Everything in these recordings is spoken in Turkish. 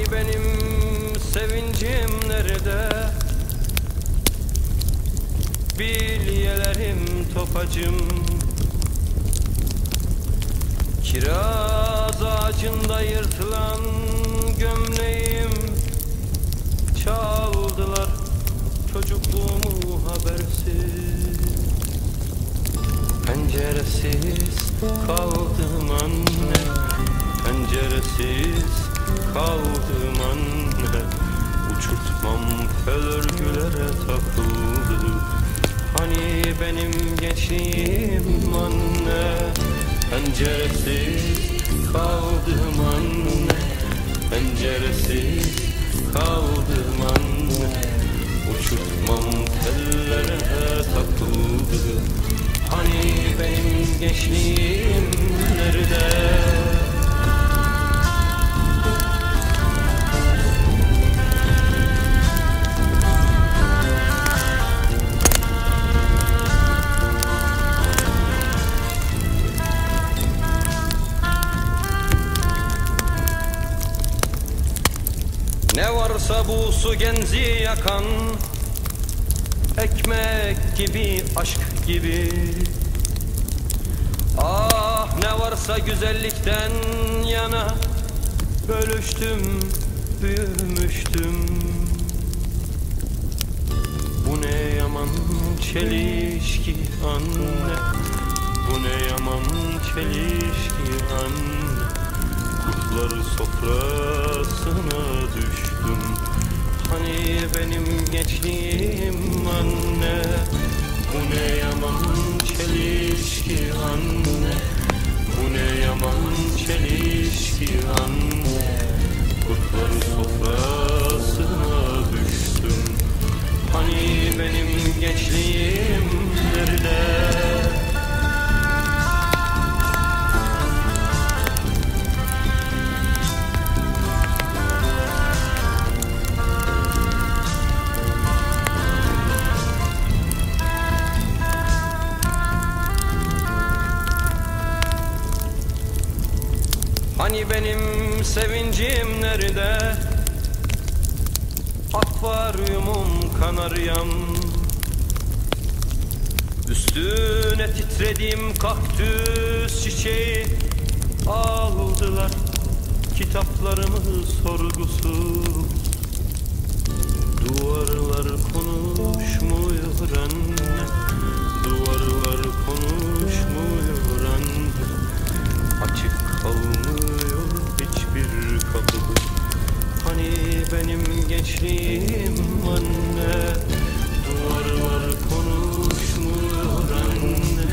Hani benim sevincim nerede? Bilyelerim topacım, kiraz ağacında yırtılan gömleğim. Çaldılar çocukluğumu habersiz. Penceresiz kaldım anne, penceresiz kaldım anne. Uçurtmam fel örgülere takıldı. Hani benim gençliğim anne, penceresiz kaldım anne, penceresiz kaldım anne. Uçurtmam tellere takıldı. Hani benim gençliğim nerede? Ne varsa bu su genzi yakan, ekmek gibi, aşk gibi. Ah ne varsa güzellikten yana, bölüştüm, büyümüştüm. Bu ne yaman çelişki anne, bu ne yaman çelişki anne. Kurtlar sofrasına düştüm. Hani benim gençliğim anne, bu ne yaman çelişki anne, bu ne yaman çelişki anne. Kurtlar sofrasına düştüm. Hani benim gençliğim nerede? Hani benim sevincim nerede? Akvaryumum kanaryam, üstüne titrediğim kaktüs çiçeği. Aldılar kitaplarımı sorgusuz. Duvarlar konuşmuyor anne, duvarlar konuşmuyor anne. Açık kalmıyor hiçbir kapı. Hani benim gençliğim anne, duvarlar konuşmuyor anne,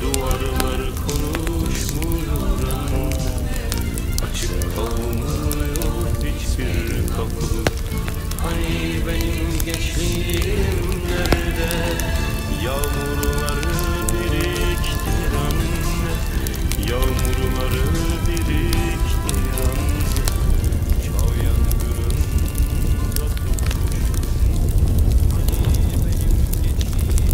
duvarlar konuşmuyor anne. Açık kalmıyor hiçbir kapı. Hani benim gençliğim nerede? Yağmurları biriktir anne, yağmurları biriktir anne. Çağ yangınında tutmuştum. Hani benim gençliğim.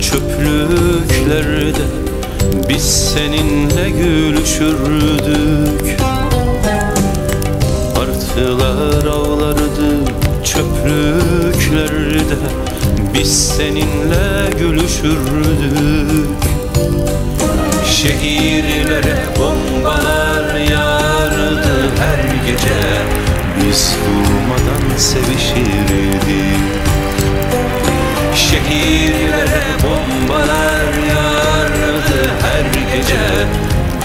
Çöplüklerde biz seninle gülüşürdük. Martılar avlardı çöplüklerde, biz seninle gülüşürdük. Şehirlere bombalar yağardı her gece, biz durmadan sevişirdik. Şehirlere bombalar yağardı her gece,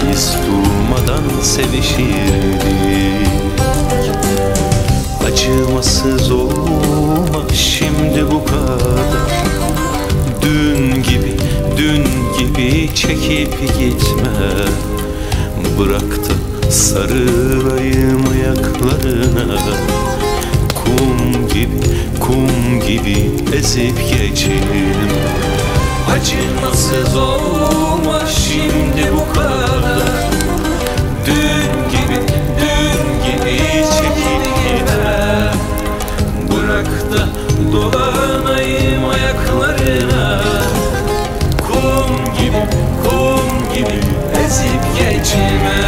biz durmadan sevişirdik. Acımasız olma şimdi bu kadar, dün gibi çekip gitme. Bırak da sarılayım ayaklarına, kum gibi ezip geçelim. acımasız olma şimdi bu kadar, dün gibi çekip gitme. Bırak da dolanayım ayaklarına, kum gibi ezip geçme.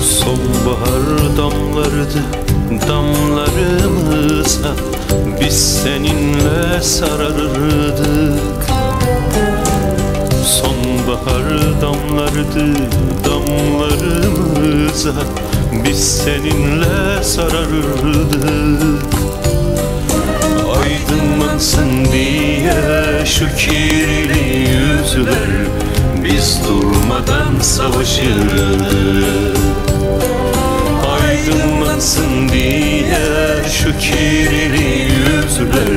Sonbahar damlardı damlarımıza, biz seninle sararırdık. Sonbahar damlardı damlarımıza, biz seninle sararırdık. Aydınlansın diye şu kirli yüzler, biz durmadan savaşırdık. Aydınlansın diye şu kirli yüzler,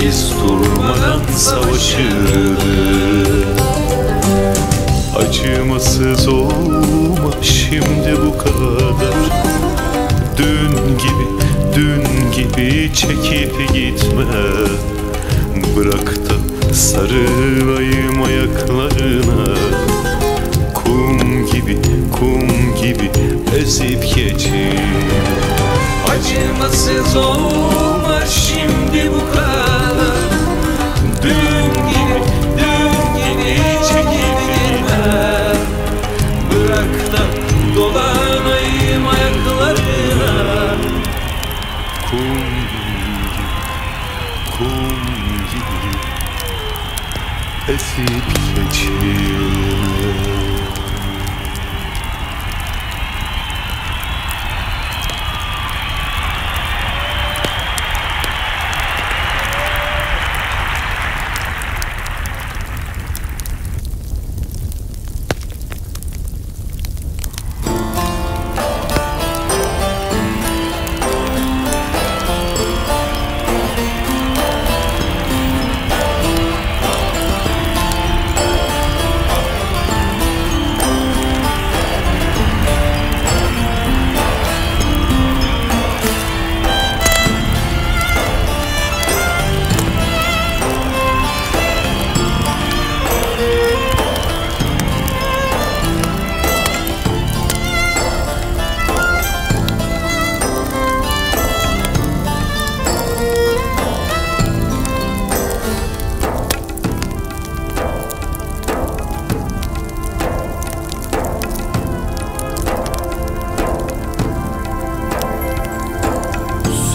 biz durmadan savaşırdık. Acımasız olma şimdi bu kadar, dün gibi çekip gitme. Bırak da sarılayım ayaklarına, kum gibi ezip geçeyim. Acımasız olma şimdi bu kadar, dün gibi çekip gitme. Bırak da dolanayım ayaklarına, kum gibi ezip geçeyim.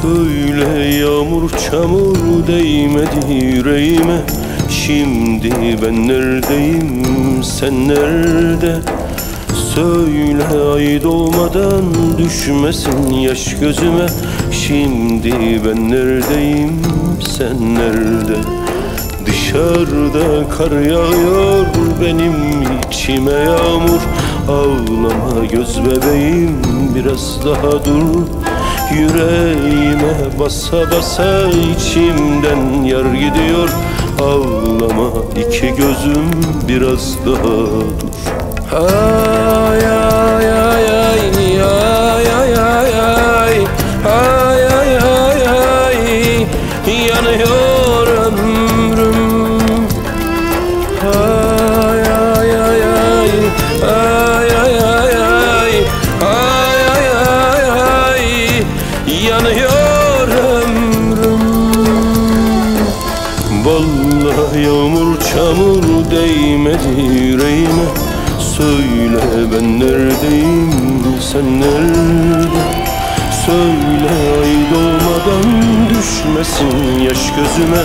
Söyle yağmur çamur değmedi yüreğime, şimdi ben neredeyim sen nerede? Söyle ay doğmadan düşmesin yaş gözüme, şimdi ben neredeyim sen nerede? Dışarıda kar yağıyor benim içime yağmur, ağlama göz bebeğim biraz daha dur. Yüreğime basa basa içimden yar gidiyor, ağlama iki gözüm biraz daha dur. Ay ay ay ay ay ay ay ay ay ay ay yanıyor. Söyle ben neredeyim, sen nerede? Söyle ay doğmadan düşmesin yaş gözüme.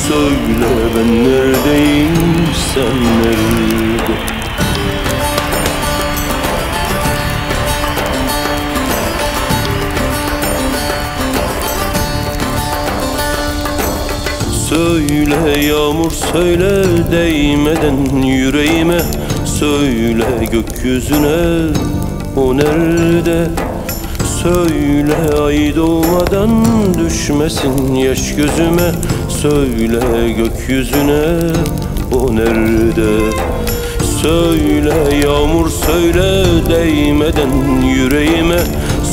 Söyle ben neredeyim, sen nerede? Söyle yağmur söyle değmeden yüreğime. Söyle gökyüzüne, o nerede? Söyle ay doğmadan düşmesin yaş gözüme. Söyle gökyüzüne, o nerede? Söyle yağmur söyle değmeden yüreğime.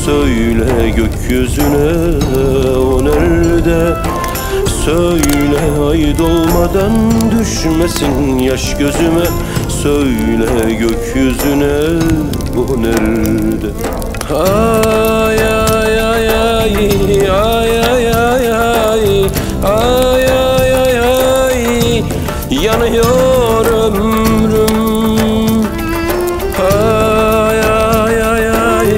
Söyle gökyüzüne, o nerede? Söyle ay doğmadan düşmesin yaş gözüme. Söyle gökyüzüne, o nerede? Ay ay ay ay ay ay ay ay ay ay ay ay yanıyor ömrüm. Ay ay ay ay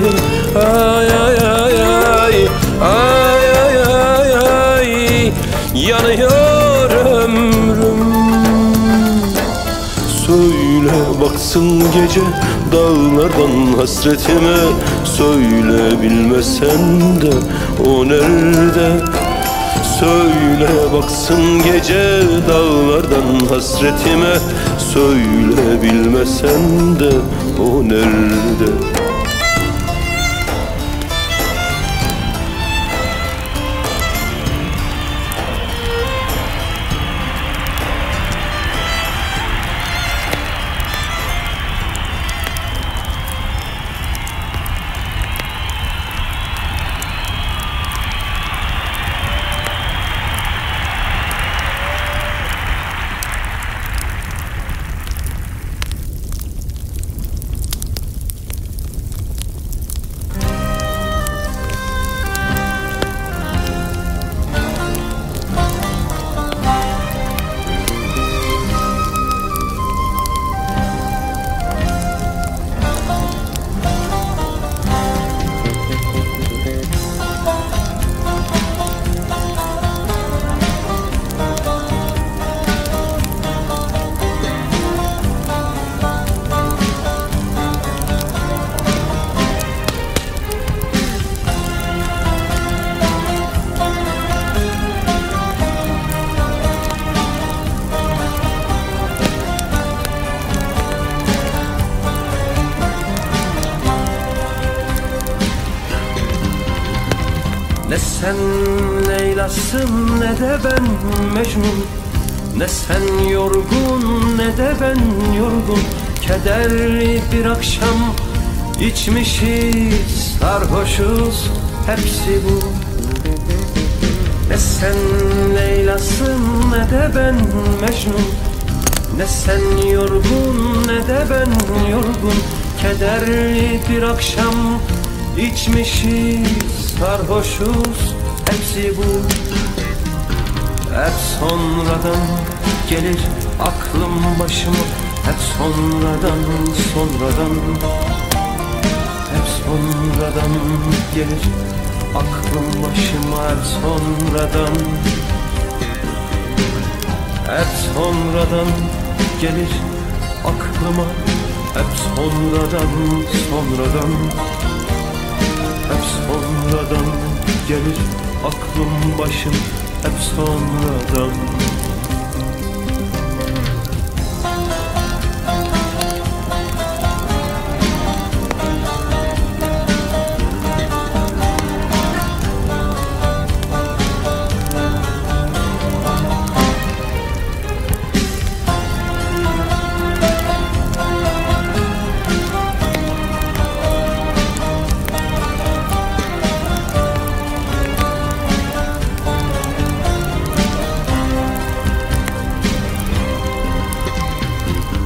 ay ay ay ay ay ay ay yanıyor ömrüm. Söyle baksın gece dağlardan hasretime. Söyle bilmesen de o nerede? Söyle baksın gece dağlardan hasretime. Söyle bilmesen de o nerede? Ne sen Leyla'sın ne de ben Mecnun. Ne sen yorgun ne de ben yorgun. Kederli bir akşam içmişiz, sarhoşuz, hepsi bu. Ne sen Leyla'sın ne de ben Mecnun. Ne sen yorgun ne de ben yorgun. Kederli bir akşam içmişiz, sarhoşuz, hepsi bu. Hep sonradan gelir aklım başıma. Hep sonradan, sonradan. Hep sonradan gelir aklım başıma. Hep sonradan. Hep sonradan gelir aklıma. Hep sonradan, sonradan. Hep sonradan gelir aklım başım. Hep sonradan.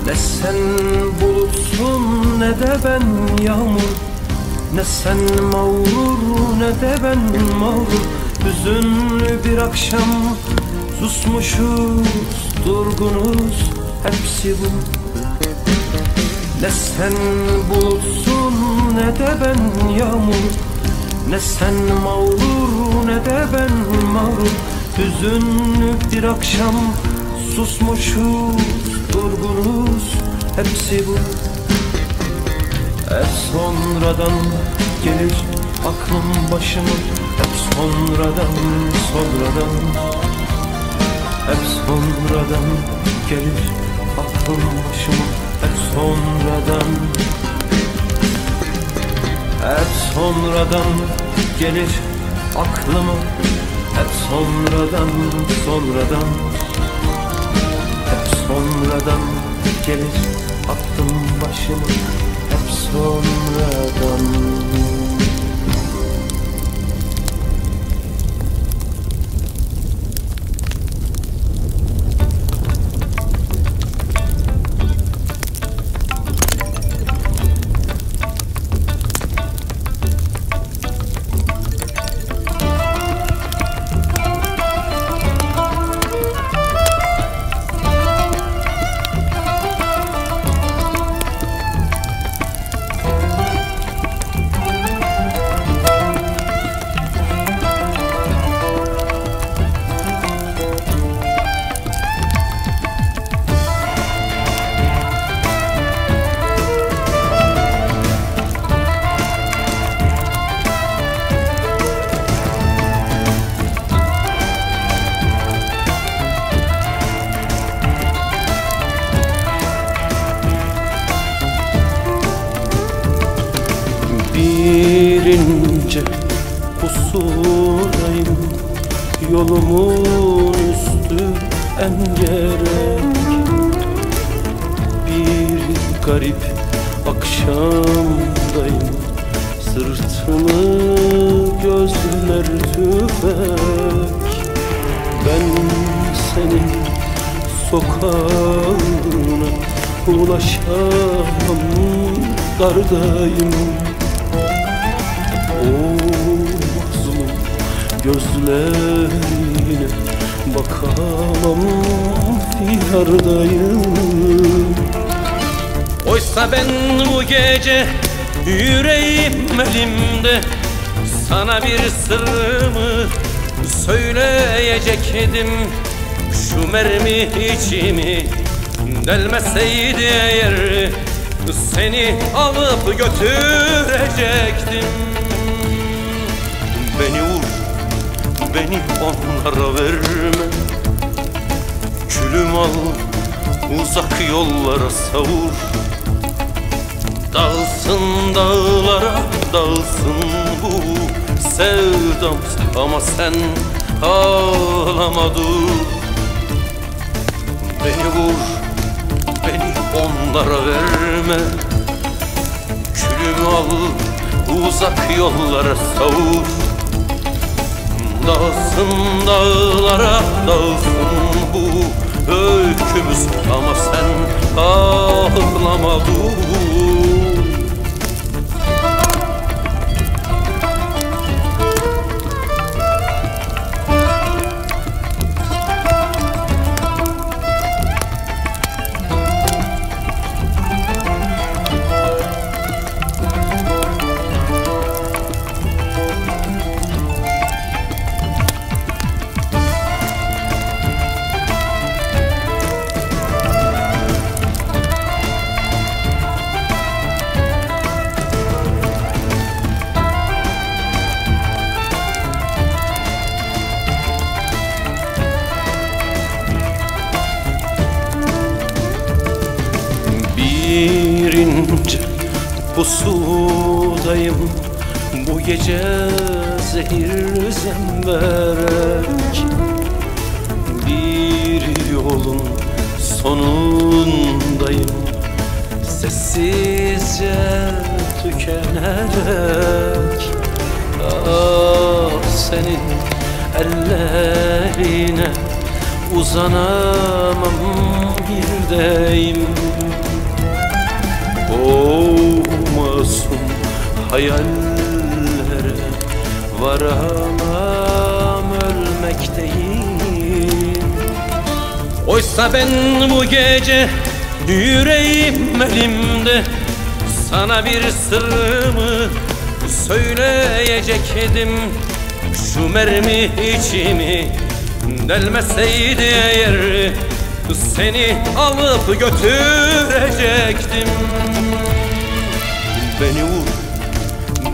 Ne sen bulutsun ne de ben yağmur. Ne sen mağrur ne de ben mağrur. Hüzünlü bir akşam susmuşuz, durgunuz, hepsi bu. Ne sen bulutsun ne de ben yağmur, ne sen mağrur ne de ben mağrur. Hüzünlü bir akşam, susmuşuz, durgunuz, hepsi bu. Hep sonradan gelir aklım başıma, hep sonradan, sonradan. Hep sonradan gelir aklım başıma, hep sonradan. Hep sonradan gelir aklıma, hep sonradan, sonradan. Hep sonradan gelir aklım başıma, hep sonradan. Bir ince pusudayım, yolumun üstü engerek. Bir garip akşamdayım, sırtımı gözler tüfek. Ben senin sokağına ulaşamam, dardayım. O mazlum gözlerine bakamam, yardayım. Oysa ben bu gece yüreğim elimde, sana bir sırrımı söyleyecektim. Şu mermi içimi delmeseydi eğer, seni alıp götürecektim. Beni vur, beni onlara verme. Külüm al, uzak yollara savur. Dağılsın dağlara, dağılsın bu sevdam, ama sen ağlama dur. Beni vur, beni onlara verme. Külümü al, uzak yollara savur. Dağılsın dağlara, dağılsın bu öykümüz, ama sen ağlama dur. Bir ince pusudayım, bu gece zehir zemberek. Bir yolun sonundayım, sessizce tükenerek. Ah, senin ellerine uzanamam bir deyim. O masum hayallere varamam, ölmekteyim. Oysa ben bu gece yüreğim elimde, Sana bir sırrımı söyleyecektim. Şu mermi içimi delmeseydi eğer, seni alıp götürecektim. Beni vur,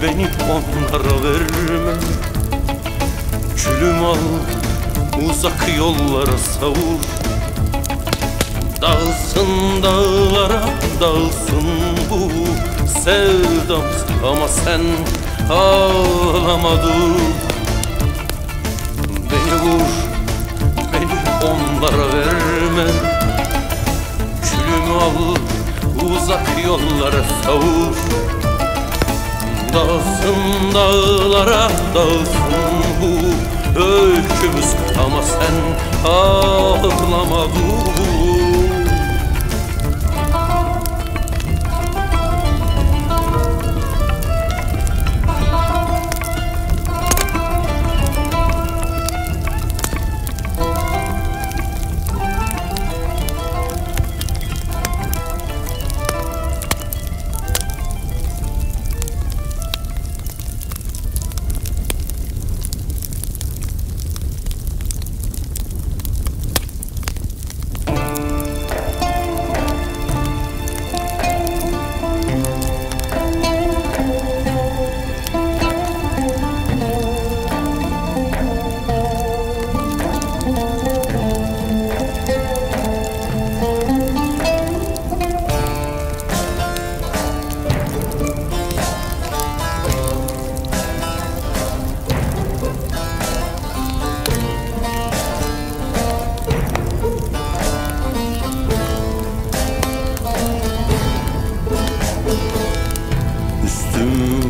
beni onlara verme. Külüm al, uzak yollara savur. Dağılsın dağlara, dağılsın bu sevdamız, ama sen ağlama dur. Beni vur, beni onlara verme. Külümü al, uzak yollara savur. Dağılsın dağlara, dağılsın bu öykümüz, ama sen ağlama dur.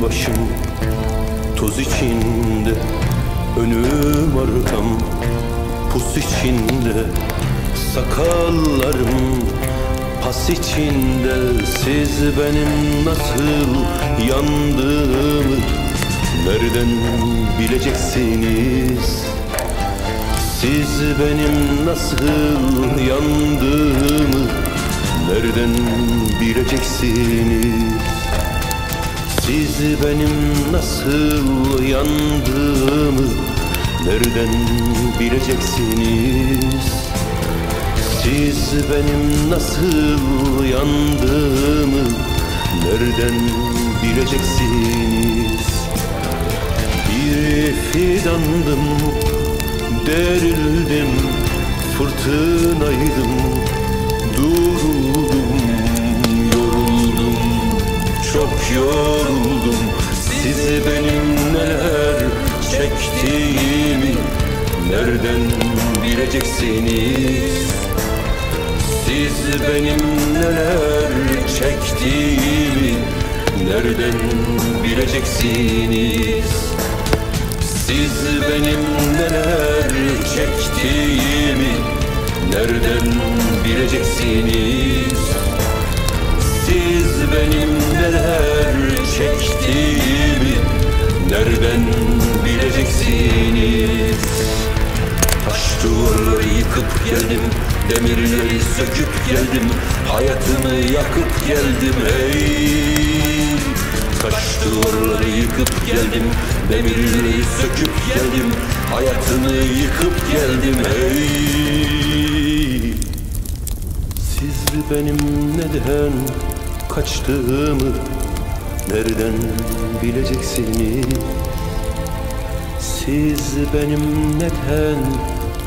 Başım toz içinde, önüm arkam pus içinde. Sakallarım pas içinde. Siz benim nasıl yandığımı nereden bileceksiniz? Siz benim nasıl yandığımı nereden bileceksiniz? Siz benim nasıl yandığımı nereden bileceksiniz? Siz benim nasıl yandığımı nereden bileceksiniz? Bir fidandım, derildim, fırtınaydım, duruldum, yoruldum, çok yoruldum. Siz benim neler çektiğimi nereden bileceksiniz? Siz benim neler çektiğimi nereden bileceksiniz? Siz benim neler çektiğimi nereden bileceksiniz? Siz benim neler çektiğimi nereden bileceksiniz? Taş duvarları yıkıp geldim, demirleri söküp geldim, hayatımı yakıp geldim hey. Taş duvarları yıkıp geldim, demirleri söküp geldim, hayatımı yıkıp geldim hey. Siz benim neden kaçtığımı nereden bileceksiniz? Siz benim neden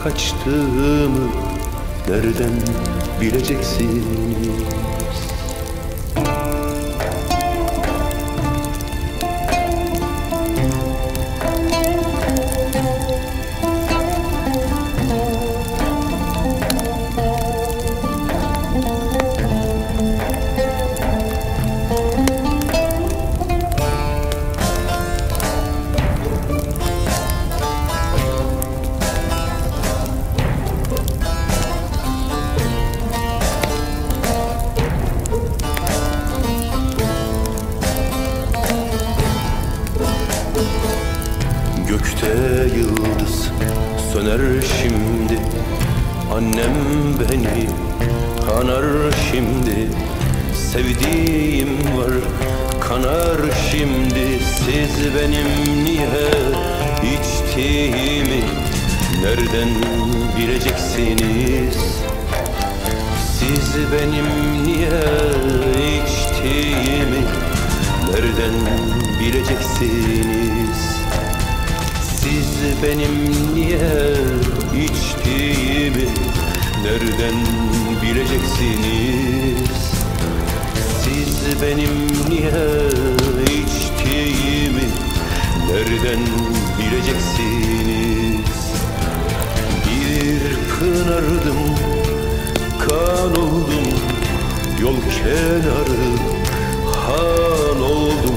kaçtığımı nereden bileceksiniz? Gökte yıldız söner şimdi, annem beni kanar şimdi. sevdiğim var. Kanar şimdi siz benim niye içtiğimi nereden bileceksiniz? Siz benim niye içtiğimi nereden bileceksiniz? Siz benim niye içtiğimi nereden bileceksiniz? Siz benim niye içtiğimi nereden bileceksiniz? Bir pınardım, kan oldum, yol kenarı han oldum.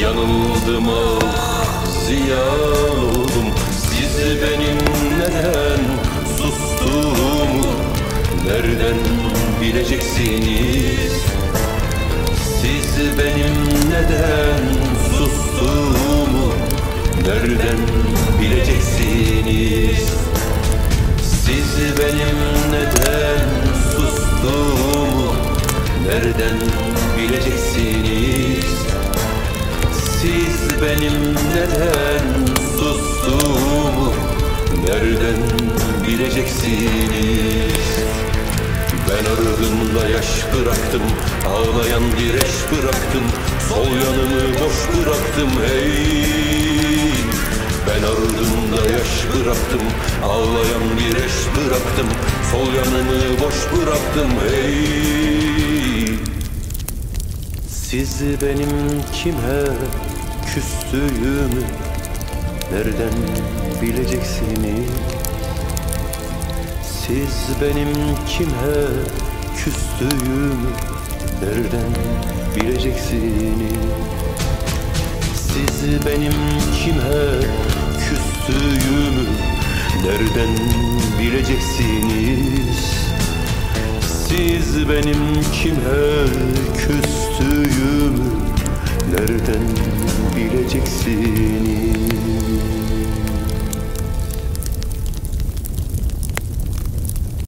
Yanıldım ah, ziyan oldum. Siz benim neden sustuğumu nereden bileceksiniz? Siz benim neden sustuğumu nereden bileceksiniz? Siz benim neden sustuğumu nereden bileceksiniz? Siz benim neden sustuğumu nereden bileceksiniz? Ben ardımda yaş bıraktım, ağlayan bir eş bıraktım, sol yanımı boş bıraktım hey. Ben ardımda yaş bıraktım, ağlayan bir eş bıraktım, sol yanımı boş bıraktım hey. Siz benim kime küstüğümü nereden bileceksiniz? Siz benim kime küstüğümü nereden bileceksiniz? Siz benim kime küstüğümü nereden bileceksiniz? Siz benim kime küstüğümü nereden bileceksiniz?